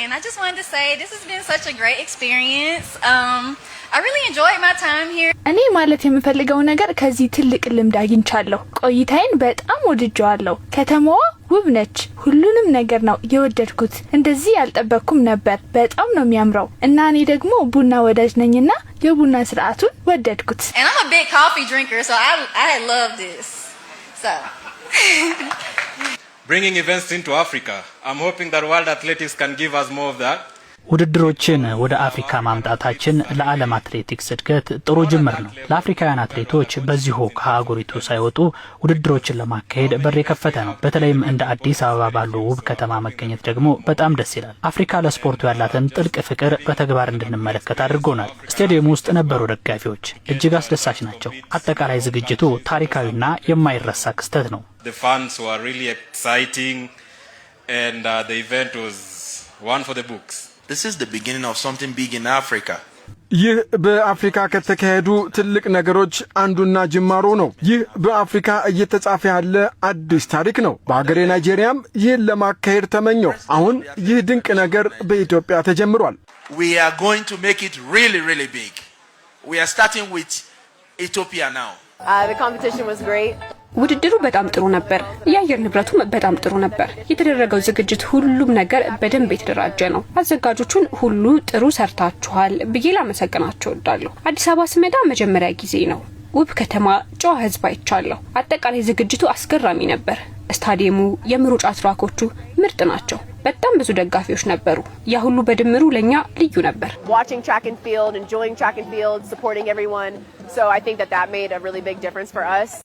and I just wanted to say this has been such a great experience. I really enjoyed my time here. እኔ ማለት የምፈልገው ነገር ከዚህ ትልቅ ልምድ አግኝቻለሁ። ቆይታዬን በጣም ወድጄዋለሁ። ከተማዋ ውብ ነች። ሁሉንም ነገር ነው የወደድኩት። እንደዚህ ያልጠበቅኩም ነበር። በጣም ነው የሚያምረው እና እኔ ደግሞ ቡና ወዳጅ ነኝና የቡና ስርዓቱን ወደድኩት። And I'm a big coffee drinker, so I love this. So bringing events into Africa. I'm hoping that World Athletics can give us more of that. ውድድሮችን ወደ አፍሪካ ማምጣታችን ለዓለም አትሌቲክስ እድገት ጥሩ ጅምር ነው። ለአፍሪካውያን አትሌቶች በዚሁ ከሀገሪቱ ሳይወጡ ውድድሮችን ለማካሄድ በር የከፈተ ነው። በተለይም እንደ አዲስ አበባ ባሉ ውብ ከተማ መገኘት ደግሞ በጣም ደስ ይላል። አፍሪካ ለስፖርቱ ያላትን ጥልቅ ፍቅር በተግባር እንድንመለከት አድርጎናል። ስቴዲየም ውስጥ ነበሩ ደጋፊዎች እጅግ አስደሳች ናቸው። አጠቃላይ ዝግጅቱ ታሪካዊና የማይረሳ ክስተት ነው። The fans were really exciting and the event was one for the books. This is the beginning of something big in Africa. ይህ በአፍሪካ ከተካሄዱ ትልቅ ነገሮች አንዱና ጅማሮ ነው። ይህ በአፍሪካ እየተጻፈ ያለ አዲስ ታሪክ ነው። በአገሬ ናይጄሪያም ይህን ለማካሄድ ተመኘው። አሁን ይህ ድንቅ ነገር በኢትዮጵያ ተጀምሯል። We are going to make it really, really big. We are starting with Ethiopia now. The competition was great. ውድድሩ በጣም ጥሩ ነበር። የአየር ንብረቱም በጣም ጥሩ ነበር። የተደረገው ዝግጅት ሁሉም ነገር በደንብ የተደራጀ ነው። አዘጋጆቹን ሁሉ ጥሩ ሰርታችኋል ብዬ ላመሰግናቸው እወዳለሁ። አዲስ አበባ ስመጣ መጀመሪያ ጊዜ ነው። ውብ ከተማ፣ ጨዋ ህዝብ አይቻለሁ። አጠቃላይ ዝግጅቱ አስገራሚ ነበር። ስታዲየሙ፣ የምሩጫ ትራኮቹ ምርጥ ናቸው። በጣም ብዙ ደጋፊዎች ነበሩ። ያ ሁሉ በድምሩ ለኛ ልዩ ነበር። Watching track and field, enjoying track and field, supporting everyone. So I think that made a really big difference for us.